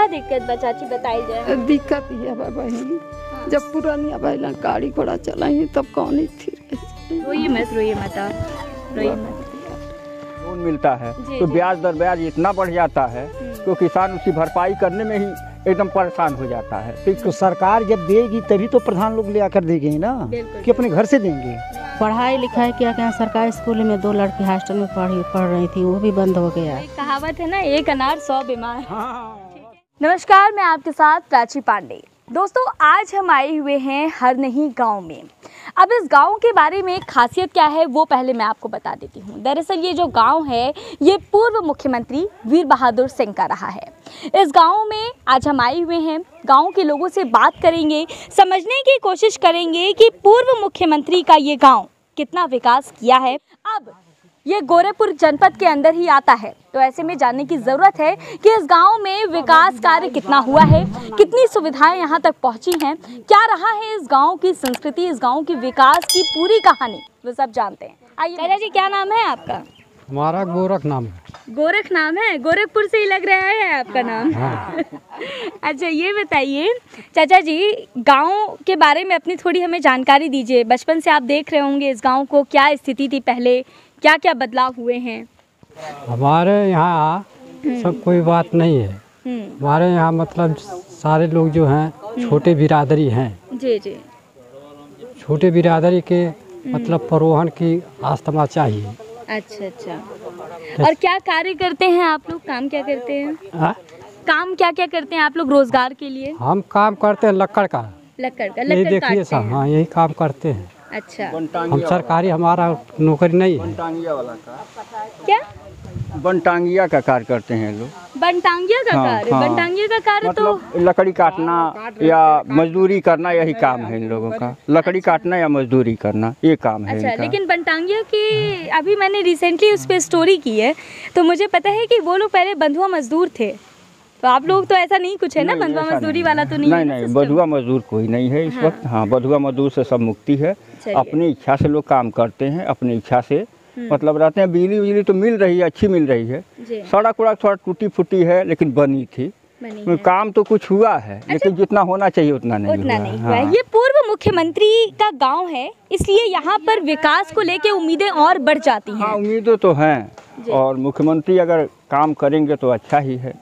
क्या दिक्कत बा चाची बताई जाए? दिक्कत ये है बहनी, जब पुरानी बैला गाड़ी घोड़ा चलाई तब कौन ही थी। रोइए मत रोइए मत रोइए मत। लोन मिलता है तो ब्याज दर ब्याज इतना बढ़ जाता है तो किसान उसकी भरपाई करने में ही एकदम परेशान हो जाता है। तो सरकार जब देगी तभी तो प्रधान लोग ले आकर देंगे ना, कि अपने घर से देंगे। पढ़ाई लिखाई क्या कहें, सरकारी स्कूल में 2 लड़की हॉस्टल में पढ़ रही थी, वो भी बंद हो गया। एक कहावत है ना, एक अनार 100 बीमार। नमस्कार, मैं आपके साथ प्राची पांडे। दोस्तों, आज हम आए हुए हैं हरनही गांव में। अब इस गांव के बारे में खासियत क्या है वो पहले मैं आपको बता देती हूँ। दरअसल ये जो गांव है ये पूर्व मुख्यमंत्री वीर बहादुर सिंह का रहा है। इस गांव में आज हम आए हुए हैं, गांव के लोगों से बात करेंगे, समझने की कोशिश करेंगे कि पूर्व मुख्यमंत्री का ये गांव कितना विकास किया है। अब ये गोरखपुर जनपद के अंदर ही आता है, तो ऐसे में जानने की ज़रूरत है कि इस गांव में विकास कार्य कितना हुआ है, कितनी सुविधाएं यहां तक पहुंची हैं, क्या रहा है इस गांव की संस्कृति, इस गांव की विकास की पूरी कहानी, वो सब जानते हैं। आइए चाचा जी, क्या नाम है आपका? हमारा गोरख नाम है। गोरख नाम है? गोरखपुर से ही लग रहा है आपका नाम। हाँ। अच्छा, ये बताइए चाचा जी, गांव के बारे में अपनी थोड़ी हमें जानकारी दीजिए। बचपन से आप देख रहे होंगे इस गांव को, क्या स्थिति थी पहले, क्या क्या बदलाव हुए हैं? हमारे यहाँ सब कोई बात नहीं है। हमारे यहाँ मतलब सारे लोग जो हैं छोटे बिरादरी हैं। जी जी। छोटे बिरादरी के मतलब परिवहन की आस्थमा चाहिए। अच्छा अच्छा। और क्या कार्य करते हैं आप लोग, काम क्या करते हैं? काम क्या क्या करते हैं आप लोग रोजगार के लिए? हम काम करते हैं लक्कड़ का। लक्कड़ का? यही देखिए साहब, हाँ यही काम करते हैं। अच्छा। हम सरकारी, हमारा नौकरी नहीं है। बनटांगिया वाला का क्या? बनटांगिया का कार्य करते हैं लोग। बनटांगिया का कार्य? बनटांगिया का कार्य मतलब तो लकड़ी काटना या मजदूरी करना, यही काम है इन लोगों का। लकड़ी काटना या मजदूरी करना, ये काम है अच्छा इनका। लेकिन बनटांगिया की अभी मैंने रिसेंटली उस पर स्टोरी की है, तो मुझे पता है कि वो लोग पहले बंधुआ मजदूर थे। तो आप लोग तो ऐसा नहीं कुछ है ना, बंधुआ मजदूरी वाला तो नहीं? नहीं, बंधुआ मजदूर कोई नहीं है इस वक्त। हाँ, बंधुआ मजदूर से सब मुक्ति है। अपनी इच्छा से लोग काम करते हैं, अपनी इच्छा से मतलब रहते हैं। बिजली तो मिल रही है, अच्छी मिल रही है। सड़क वड़क थोड़ा टूटी फूटी है लेकिन बनी थी। काम तो कुछ हुआ है लेकिन जितना होना चाहिए उतना नहीं हुआ। ये पूर्व मुख्यमंत्री का गांव है, इसलिए यहाँ पर विकास को लेके उम्मीदें और बढ़ जाती हैं। हाँ, उम्मीदें तो हैं, और मुख्यमंत्री अगर काम करेंगे तो अच्छा ही है।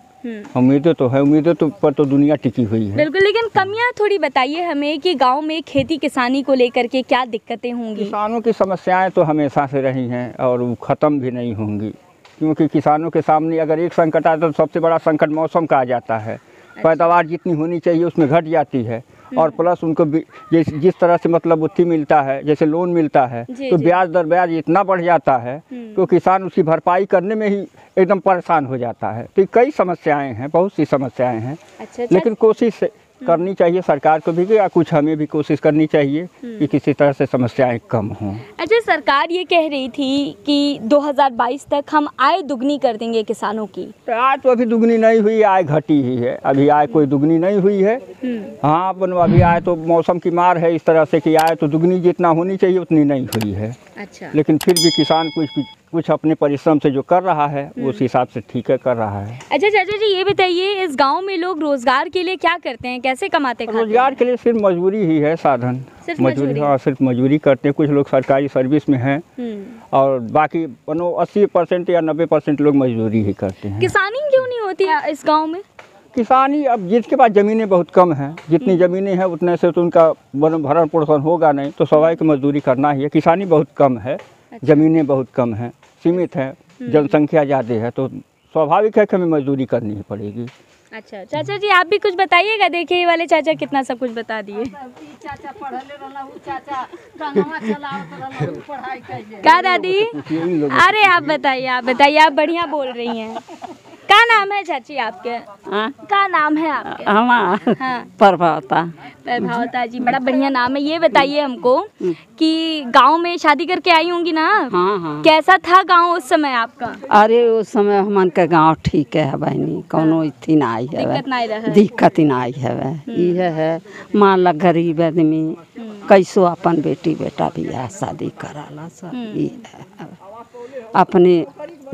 उम्मीदें तो है, उम्मीदें तो पर तो दुनिया टिकी हुई है। बिल्कुल, लेकिन कमियां थोड़ी बताइए हमें कि गांव में खेती किसानी को लेकर के क्या दिक्कतें होंगी? किसानों की समस्याएं तो हमेशा से रही हैं और वो ख़त्म भी नहीं होंगी, क्योंकि किसानों के सामने अगर एक संकट आता है तो सबसे बड़ा संकट मौसम का आ जाता है। पैदावार जितनी होनी चाहिए उसमें घट जाती है, और प्लस उनको जिस तरह से मतलब उत्ती मिलता है, जैसे लोन मिलता है, तो ब्याज दर ब्याज इतना बढ़ जाता है तो किसान उसकी भरपाई करने में ही एकदम परेशान हो जाता है। तो कई समस्याएं हैं, बहुत सी समस्याएं हैं। अच्छा। लेकिन कोशिश करनी चाहिए सरकार को भी, या कुछ हमें भी कोशिश करनी चाहिए कि किसी तरह से समस्याएं कम हों। अच्छा, सरकार ये कह रही थी कि 2022 तक हम आय दुगनी कर देंगे किसानों की। तो आय तो अभी दुगनी नहीं हुई, आय घटी ही है। अभी आय कोई दुगनी नहीं हुई है। हाँ, अभी आय तो मौसम की मार है इस तरह से कि आय तो दुगनी जितना होनी चाहिए उतनी नहीं हुई है। अच्छा। लेकिन फिर भी किसान कुछ अपने परिश्रम से जो कर रहा है उस हिसाब से ठीक है कर रहा है। अच्छा चाचा जी, ये बताइए इस गांव में लोग रोजगार के लिए क्या करते हैं, कैसे कमाते हैं? रोजगार के लिए सिर्फ मजदूरी ही है साधन। मजदूरी? हाँ, सिर्फ मजदूरी करते हैं। कुछ लोग सरकारी सर्विस में हैं और बाकी 80% या 90% लोग मजदूरी ही करते हैं। किसानी क्यों नहीं होती है इस गाँव में? किसानी, अब जिसके पास ज़मीनें बहुत कम हैं, जितनी ज़मीनें हैं उतने से तो उनका भरण पोषण होगा नहीं, तो स्वाभाविक मजदूरी करना ही है। किसानी बहुत कम है। ज़मीनें बहुत कम हैं, सीमित है, जनसंख्या ज़्यादा है, तो स्वाभाविक है कि हमें मजदूरी करनी ही पड़ेगी। अच्छा चाचा जी, आप भी कुछ बताइएगा। देखिए ये वाले चाचा कितना सब कुछ बता दिए। क्या दादी? अरे आप बताइए, आप बढ़िया बोल रही हैं। क्या नाम है चाची आपके? क्या नाम है आपके? हमारा हाँ। प्रभावता जी, बड़ा बढ़िया नाम है। ये बताइए हमको कि गांव में शादी करके आई होंगी ना? हाँ। कैसा था गांव उस समय आपका? अरे उस समय हमन का गांव ठीक है बहनी, कोनो इतनी ना आई है, दिक्कत ना आई है। ये है मान ला गरीब आदमी कैसो अपन बेटी बेटा बियाह शादी कराला सब। अपने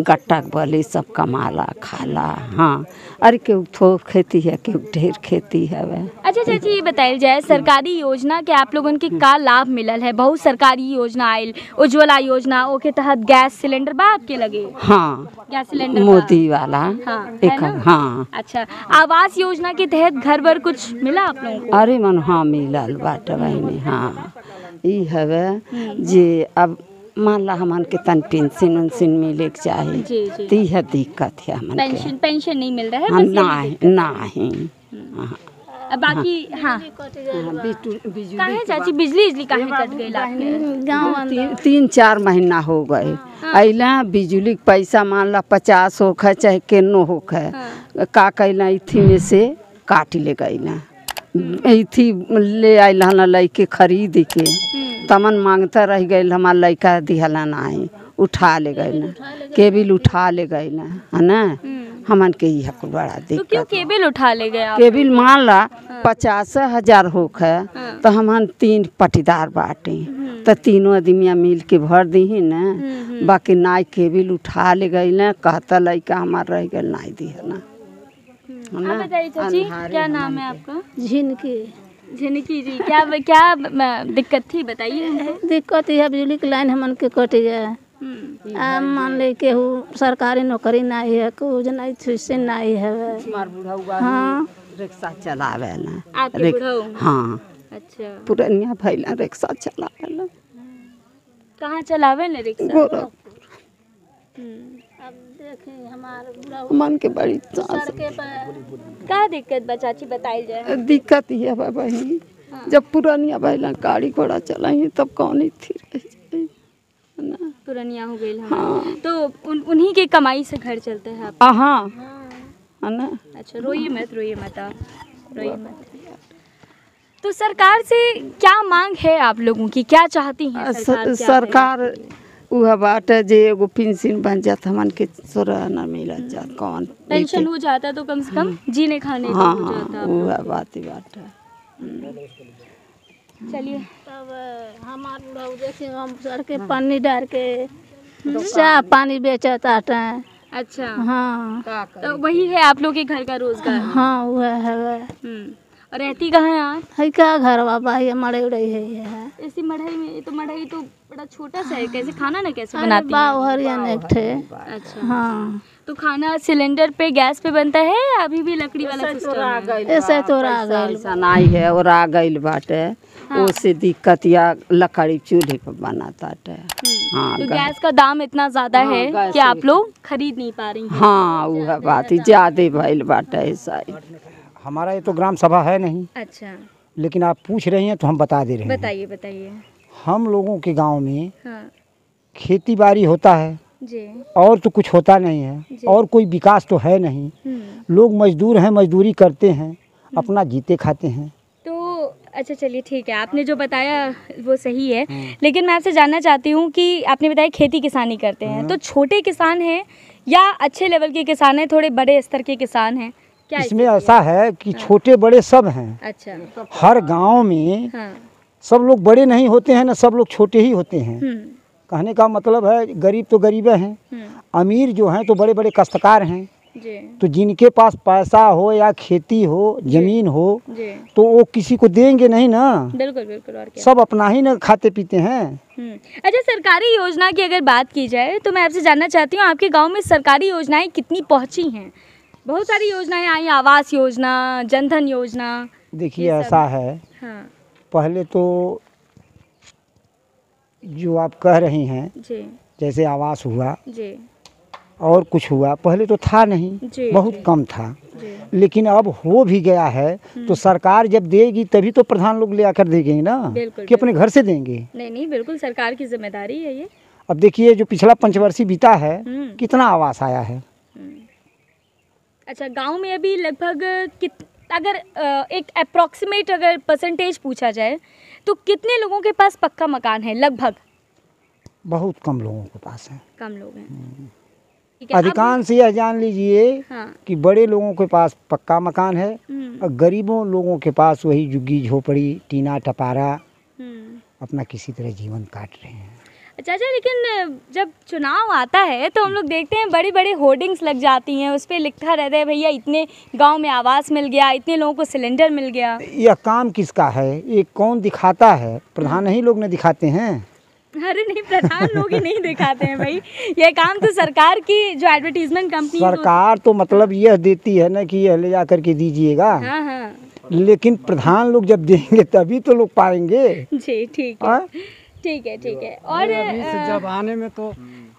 गट्टा बली सब कमाला खाला। हाँ, अरे केहू थोक खेती है, केहू ढेर खेती है वह। अच्छा चाची, ये बताइल जाए सरकारी योजना के आप लोगन के का लाभ मिलल है? बहुत सरकारी योजना आयल, उज्ज्वला योजना, ओके तहत गैस सिलेंडर बा आपके लगे? हाँ, गैस सिलेंडर मोदी वाला। हाँ, एक है ना? हाँ। अच्छा, आवास योजना के तहत घर बर कुछ मिला आप लोगों को? अरे मन हाँ मिलल बाटे बहनी। हाँ, ई हवे जे अब मान ला हमन के तन पेंशन उन्शन मिले के चाही, जी। ती है दिक्कत है हमन के। पेंशन नहीं मिल रहा है? हाँ, बस नहीं नहीं। अब बाकी हाँ, काहे चाची बिजली काहे कट गई आपके गाँव? 3-4 महीना हो गए अला बिजली के पैसा मान ला 50 होख है चाहे केनो होख है, का कैला इथी में से काट ले गईला, इथी ले आइला ना लइके खरीद के तमन मांगता रह गई, हमार लइका दिहला नहीं, उठा ले गई ना केबिल, उठा ले गई ना, है ना? हमन के यह बड़ा दिक्कत। तो क्यों केबिल उठा ले गए आप? केबिल मान ला 50,000 होख है तो हमन 3 पटीदार बाटे, तो तीनों आदमिया मिल के भर दी ना, बाकी नाई केबिल उठा ले गई ना, कहता लइका हमार रह गई नहीं दिहला। आप बताइए चाची, क्या नाम है आपका? झिनकी। झिनकी जी, क्या दिक्कत थी बताइए? दिक्कत है बिजली की लाइन हमन के कट गया। मान ले केहू सरकारी नौकरी नहीं है, कुछ नहीं थुसे नहीं है। हाँ, रिक्शा चलावे ना। आपके बुढ़ऊ? हाँ। अच्छा, पुरनिया भैला रिक्शा चलावे ला। कहाँ चलावे ले रिक्शा? अब देखें हमारे बुढ़ऊ मन के बड़ी सड़के पर का दिक्कत बा चाची बताइल जाए? दिक्कत ये बा बहनी, जब पुरानिया भैला गाड़ी घोड़ा चलाई तब कौन थी रही ना, पुरानिया हो गई। हाँ। तो उन्हीं के कमाई से घर चलते हैं आप? हाँ, है ना? अच्छा, रोइए मत आप, रोइए मत। तो सरकार से क्या मांग है आप लोगों की, क्या चाहती हैं सरकार? वह बात है जे एगो पेंशन बन जाता हमन के सोरा न मिला जात, कौन पेंशन हो जाता तो कम से कम जीने खाने का हो जाता। वह बात है। चलिए, तब हमार बुढ़ऊ देखे हम सड़के पानी डाल के चाह पानी बेचता है। अच्छा। हाँ, तो वही है आप लोग के घर का रोजगार? हाँ, वह है। और रहती कहाँ है आप? है क्या घर बाबा ये मड़े उड़े है ऐसी मढ़ई में? तो मढ़ई तो बड़ा छोटा सा है, कैसे खाना ना कैसे बनाती है? अच्छा। हाँ, तो खाना सिलेंडर पे गैस पे बनता है या अभी भी लकड़ी वाला सिस्टम है? ऐसे तो ऐसा नहीं है, और आ गई बाटे उससे दिक्कत या लकड़ी चूल्हे पर बनाता है। हाँ, तो गैस का दाम इतना ज्यादा है कि आप लोग खरीद नहीं पा रही? हाँ, वह बात ज्यादा भइल बाटे ऐसा। हमारा ये तो ग्राम सभा है नहीं। अच्छा, लेकिन आप पूछ रही हैं तो हम बता दे रहे हैं। बताइए। हम लोगों के गांव में हाँ खेती बाड़ी होता है जी, और तो कुछ होता नहीं है, और कोई विकास तो है नहीं। लोग मजदूर हैं, मजदूरी करते हैं, अपना जीते खाते हैं। तो अच्छा चलिए ठीक है, आपने जो बताया वो सही है, लेकिन मैं आपसे जानना चाहती हूँ कि आपने बताया खेती किसानी करते हैं, तो छोटे किसान हैं या अच्छे लेवल के किसान हैं, थोड़े बड़े स्तर के किसान हैं? क्या इसमें ऐसा है कि छोटे बड़े सब हैं। अच्छा। हर गांव में सब लोग बड़े नहीं होते हैं ना, सब लोग छोटे ही होते हैं। कहने का मतलब है गरीब तो गरीब हैं, अमीर जो हैं तो बड़े बड़े काश्तकार हैं। तो जिनके पास पैसा हो या खेती हो, जमीन हो, तो वो किसी को देंगे नहीं ना। बिल्कुल। और क्या? सब अपना ही ना खाते पीते हैं। अच्छा, सरकारी योजना की अगर बात की जाए तो मैं आपसे जानना चाहती हूँ आपके गांव में सरकारी योजनाएं कितनी पहुंची हैं? बहुत सारी योजनाएं आई, आवास योजना, जनधन योजना। देखिए ऐसा है, हाँ। पहले तो जो आप कह रही हैं जी, जैसे आवास हुआ जी, और कुछ हुआ, पहले तो था नहीं, बहुत कम था। लेकिन अब हो भी गया है, तो सरकार जब देगी तभी तो प्रधान लोग ले आकर देंगे ना, कि अपने घर से देंगे। नहीं, बिल्कुल सरकार की जिम्मेदारी है ये। अब देखिए जो पिछला पंचवर्षीय बीता है, कितना आवास आया है। अच्छा, गांव में अभी लगभग अगर एक अप्रॉक्सीमेट अगर परसेंटेज पूछा जाए तो कितने लोगों के पास पक्का मकान है? लगभग बहुत कम लोगों के पास है। कम लोग हैं। अधिकांश यह जान लीजिए कि बड़े लोगों के पास पक्का मकान है, और गरीबों लोगों के पास वही झुग्गी झोपड़ी टीना टपारा अपना किसी तरह जीवन काट रहे हैं। चाचा लेकिन जब चुनाव आता है तो हम लोग देखते हैं बड़ी बड़ी होर्डिंग्स लग जाती हैं, उस पर लिखा रहता है भैया इतने गांव में आवास मिल गया, इतने लोगों को सिलेंडर मिल गया। यह काम किसका है? ये कौन दिखाता है? प्रधान ही लोग ने दिखाते हैं। अरे नहीं, प्रधान लोग ही नहीं दिखाते हैं भाई, ये काम तो सरकार की जो एडवर्टीजमेंट कंपनी सरकार तो मतलब यह देती है ना कि यह ले जा करके दीजिएगा। हाँ हाँ लेकिन प्रधान लोग जब देंगे तभी तो लोग पाएंगे जी। ठीक है ठीक है ठीक है। और जब आने में तो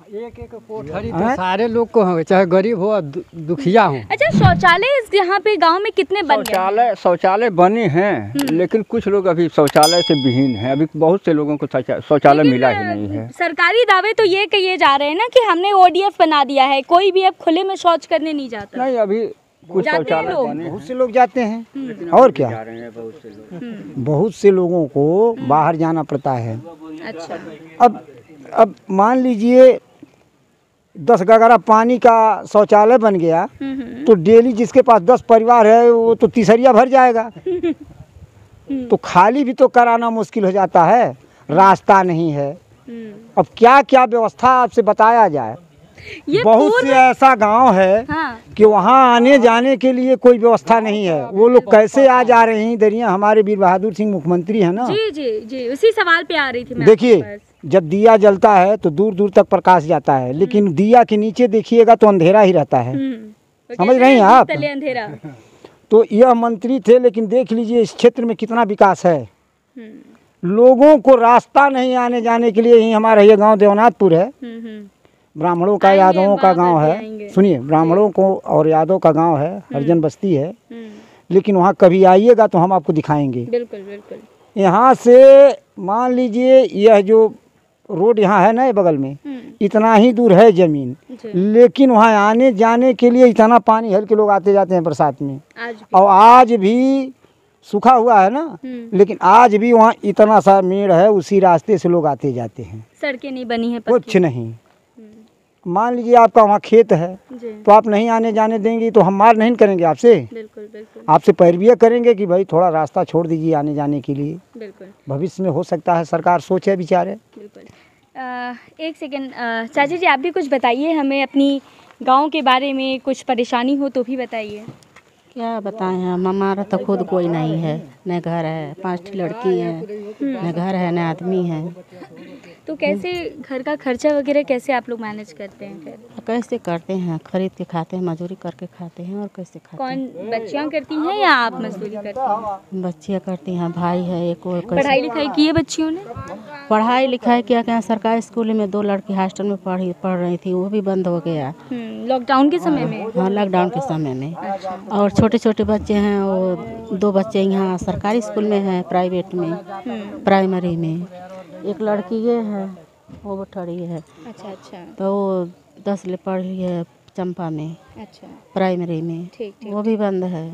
एक एक कोठरी तो सारे लोग को होंगे, चाहे गरीब हो दुखिया हो। अच्छा शौचालय इस यहाँ पे गांव में कितने बन गए? शौचालय बने हैं लेकिन कुछ लोग अभी शौचालय से विहीन हैं। अभी बहुत से लोगों को शौचालय मिला ही नहीं है। सरकारी दावे तो ये कहिए जा रहे हैं ना कि हमने ODF बना दिया है, कोई भी अब खुले में शौच करने नहीं जाता। नहीं, अभी कुछ शौचालय बने, बहुत से लोग जाते हैं और क्या, बहुत से लोगों को बाहर जाना पड़ता है। अच्छा अब मान लीजिए 10 गगरा पानी का शौचालय बन गया तो डेली जिसके पास 10 परिवार है वो तो तीसरिया भर जाएगा। तो खाली भी तो कराना मुश्किल हो जाता है, रास्ता नहीं है। अब क्या क्या व्यवस्था आपसे बताया जाए। बहुत से ऐसा गांव है कि वहाँ आने जाने के लिए कोई व्यवस्था नहीं है। वो लोग कैसे आ जा रहे हैं दरिया। हमारे वीर बहादुर सिंह मुख्यमंत्री है ना। जी जी जी, उसी सवाल पे आ रही थी मैं। देखिए जब दिया जलता है तो दूर दूर तक प्रकाश जाता है, लेकिन दिया के नीचे देखिएगा तो अंधेरा ही रहता है। समझ रहे हैं आप? अंधेरा। तो यह मंत्री थे, लेकिन देख लीजिए इस क्षेत्र में कितना विकास है। लोगों को रास्ता नहीं आने जाने के लिए। ही हमारा ये गांव देवनाथपुर है, ब्राह्मणों का यादवों का गांव है। सुनिए, ब्राह्मणों को और यादव का गांव है, हरिजन बस्ती है। लेकिन वहाँ कभी आइएगा तो हम आपको दिखाएंगे। बिल्कुल बिल्कुल। यहाँ से मान लीजिए यह जो रोड यहाँ है ना, ये बगल में इतना ही दूर है जमीन, लेकिन वहाँ आने जाने के लिए इतना पानी हल के लोग आते जाते हैं बरसात में। और आज भी सूखा हुआ है ना, लेकिन आज भी वहाँ इतना सा मेड़ है, उसी रास्ते से लोग आते जाते हैं। सड़कें नहीं बनी है, कुछ नहीं। मान लीजिए आपका वहाँ खेत है तो आप नहीं आने जाने देंगी तो हम मार नहीं करेंगे आपसे। बिल्कुल बिल्कुल। आपसे पैरविया करेंगे कि भाई थोड़ा रास्ता छोड़ दीजिए आने जाने के लिए। बिल्कुल। भविष्य में हो सकता है सरकार सोचे विचारे। बिल्कुल। एक सेकेंड चाचा जी, आप भी कुछ बताइए हमें अपनी गांव के बारे में। कुछ परेशानी हो तो भी बताइए। क्या बताएं हम, हमारा तो खुद कोई नहीं है, न घर है, 5 लड़की हैं, न घर है न आदमी है। तो कैसे घर का खर्चा वगैरह कैसे आप लोग मैनेज करते हैं फिर? कैसे करते हैं, खरीद के खाते हैं, मजदूरी करके खाते हैं। और कैसे खाते कौन हैं? बच्चियाँ करती हैं या आप मजदूरी करती हैं? बच्चियाँ करती हैं, भाई है एक। और पढ़ाई लिखाई की है बच्चियों ने? पढ़ाई लिखाई क्या क्या, सरकारी स्कूल में 2 लड़की हॉस्टल में पढ़ रही थी, वो भी बंद हो गया। लॉकडाउन के समय में? हाँ, लॉकडाउन के समय में। और छोटे छोटे बच्चे हैं, वो 2 बच्चे यहाँ सरकारी स्कूल में हैं, प्राइवेट में, प्राइमरी में। एक लड़की ये है, वो बठड़ी है। अच्छा अच्छा। तो वो 10 ले पढ़ रही है चंपा में। अच्छा, प्राइमरी में। ठीक ठीक। वो भी बंद है।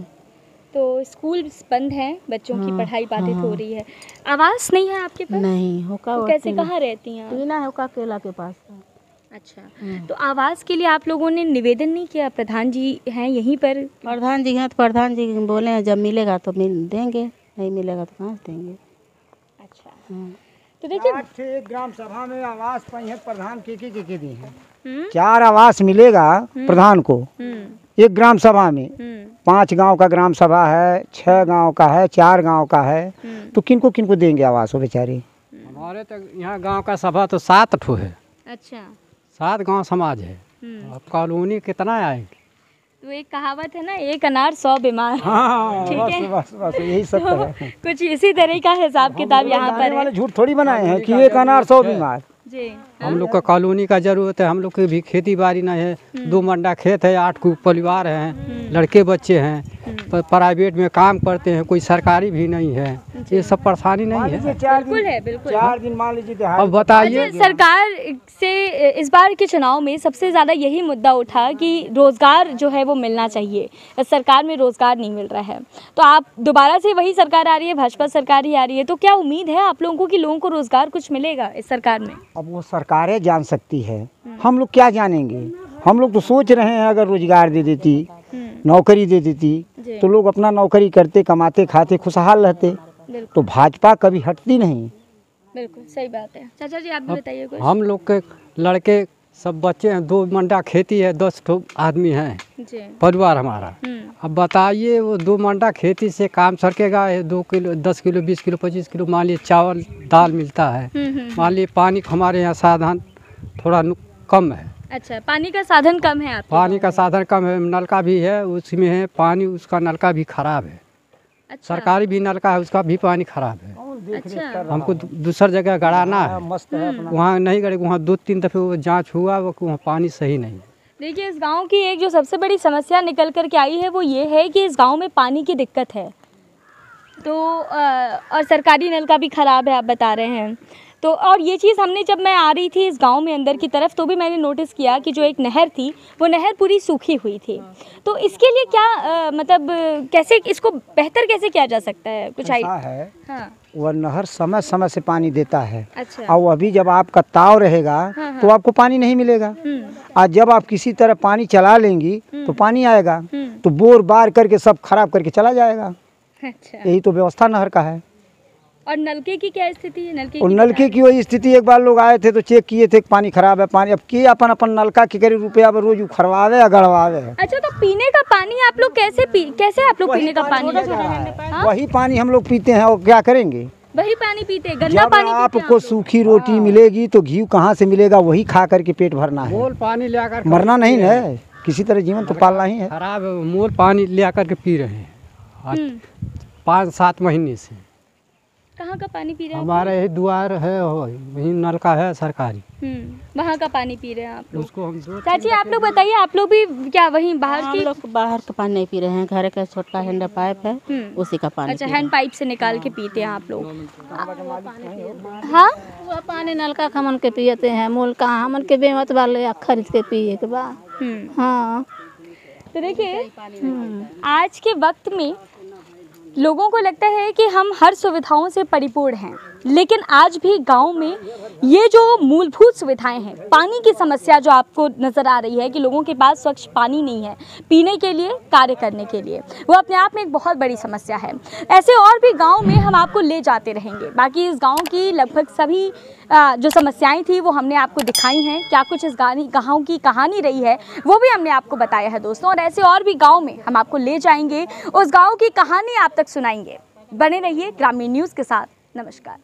तो स्कूल बंद है, बच्चों की पढ़ाई बाधित हो रही है। आवास नहीं है आपके पास? नहीं होगा। तो कैसे, कहाँ रहती हैं आप? टीना होगा केला के पास। अच्छा, तो आवास के लिए आप लोगों ने निवेदन नहीं किया? प्रधान जी हैं यहीं पर? प्रधान जी हैं तो प्रधान जी बोले हैं जब मिलेगा तो मिल देंगे, नहीं मिलेगा तो कहाँ से देंगे। अच्छा, तो देखिए एक ग्राम सभा में आवास पाई है प्रधान के दी है। 4 आवास मिलेगा प्रधान को एक ग्राम सभा में। 5 गांव का ग्राम सभा है, 6 गांव का है, 4 गांव का है। तो किनको किनको देंगे आवास वो बेचारे? हमारे तो यहाँ गांव का सभा तो 7 ठो है। अच्छा, 7 गांव समाज है। अब कॉलोनी कितना आएगी? तो एक कहावत है ना, एक अनार 100 बीमार। हाँ, ठीक है, बस यही सब तो है। कुछ इसी तरह का हिसाब किताब यहाँ पर है। झूठ थोड़ी बनाए हैं कि एक अनार 100 बीमार। जी, हम लोग का कॉलोनी का जरूरत है। हम लोग की भी खेती बाड़ी नहीं है। 2 मंडा खेत है, 8 परिवार हैं, लड़के बच्चे हैं, प्राइवेट में काम करते हैं, कोई सरकारी भी नहीं है। ये सब परेशानी नहीं है। बिल्कुल है, बिल्कुल। 4 दिन मान लीजिए। अब बताइए, सरकार से इस बार के चुनाव में सबसे ज़्यादा यही मुद्दा उठा कि रोज़गार जो है वो मिलना चाहिए। सरकार में रोज़गार नहीं मिल रहा है, तो आप दोबारा से वही सरकार आ रही है, भाजपा सरकार ही आ रही है, तो क्या उम्मीद है आप लोगों को कि लोगों को रोज़गार कुछ मिलेगा इस सरकार में? अब वो सरकारें जान सकती है, हम लोग क्या जानेंगे। हम लोग तो सोच रहे हैं अगर रोजगार दे देती, नौकरी दे देती तो लोग अपना नौकरी करते, कमाते, खाते, खुशहाल रहते। तो भाजपा कभी हटती नहीं। बिल्कुल सही बात है। चाचा जी आप भी बताइए कुछ। हम लोग के लड़के सब बच्चे हैं, 2 मंडा खेती है, 10 ठो आदमी हैं जी। परिवार हमारा। अब बताइए वो 2 मंडा खेती से काम सरकेगा? 2 किलो 10 किलो 20 किलो 25 किलो मान लीजिए चावल दाल मिलता है। मान लीजिए पानी हमारे यहाँ साधन थोड़ा कम है। अच्छा, पानी का साधन कम है आपके? पानी का साधन कम है, नलका भी है उसमें है पानी, उसका नलका भी खराब है। अच्छा। सरकारी भी नलका है, उसका भी पानी खराब है। अच्छा। हमको दूसर जगह गड़ाना है, मस्त है अपना। वहाँ नहीं गड़े, वहाँ 2-3 दफ़े वो जांच हुआ, वो वहाँ पानी सही नहीं। देखिए इस गांव की एक जो सबसे बड़ी समस्या निकल कर के आई है वो ये है कि इस गांव में पानी की दिक्कत है। तो और सरकारी नल का भी ख़राब है आप बता रहे हैं। तो और ये चीज़ हमने जब मैं आ रही थी इस गांव में अंदर की तरफ तो भी मैंने नोटिस किया कि जो एक नहर थी वो नहर पूरी सूखी हुई थी। तो इसके लिए क्या मतलब कैसे इसको बेहतर कैसे किया जा सकता है? कुछ ऐसा है हाँ। वह नहर समय समय से पानी देता है। अच्छा। और अभी जब आपका ताव रहेगा तो आपको पानी नहीं मिलेगा। और जब आप किसी तरह पानी चला लेंगी तो पानी आएगा तो बोर बार करके सब खराब करके चला जाएगा। अच्छा। यही तो व्यवस्था नहर का है। और नलके की क्या स्थिति है? नलके और की नलके की वही स्थिति, एक बार लोग आए थे तो चेक किए थे कि पानी खराब है। पानी अब के अपन अपन नलका के करे रुपया रोज खरवावे या गड़वावे। अच्छा, तो पीने का पानी आप लोग कैसे आप लोग पीने का पानी? हाँ? वही पानी हम लोग पीते हैं और क्या करेंगे? वही पानी पीते हैं, गंदा जब पानी पीते हैं आपको आप लोग? सूखी रोटी मिलेगी तो घी कहाँ से मिलेगा? वही खा करके पेट भरना है, मोल पानी ले आकर मरना नहीं है। किसी तरह जीवन तो पालना ही है। खराब है, मोल पानी ले आकर के पी रहे हैं आज 5-7 महीने से। कहाँ का पानी पी रहे हैं? हमारे यही द्वार है, वही नलका है सरकारी, वहाँ का पानी पी रहे हैं आप लोग। उसको हम चाची आप लोग बताइए, आप लोग भी क्या वहीं बाहर हम की? लोग बाहर का पानी नहीं पी रहे हैं, घर का छोटा हैंड पाइप है उसी का पानी अच्छा, पी रहे हैंड पाइप से निकाल के पीते हैं आप लोग? हाँ, हैं। वह पानी नलका का हमन के पियते हैं, मोल कहाँ हमन के बेमत वाले खरीद के पिए के बा। हाँ। तो देखिए आज के वक्त में लोगों को लगता है कि हम हर सुविधाओं से परिपूर्ण हैं, लेकिन आज भी गांव में ये जो मूलभूत सुविधाएं हैं, पानी की समस्या जो आपको नज़र आ रही है कि लोगों के पास स्वच्छ पानी नहीं है पीने के लिए, कार्य करने के लिए, वो अपने आप में एक बहुत बड़ी समस्या है। ऐसे और भी गांव में हम आपको ले जाते रहेंगे। बाकी इस गांव की लगभग सभी जो समस्याएं थी वो हमने आपको दिखाई हैं। क्या कुछ इस गाँव की कहानी रही है वो भी हमने आपको बताया है दोस्तों। और ऐसे और भी गाँव में हम आपको ले जाएंगे, उस गाँव की कहानी आप तक सुनाएंगे। बने रहिए ग्रामीण न्यूज़ के साथ। नमस्कार।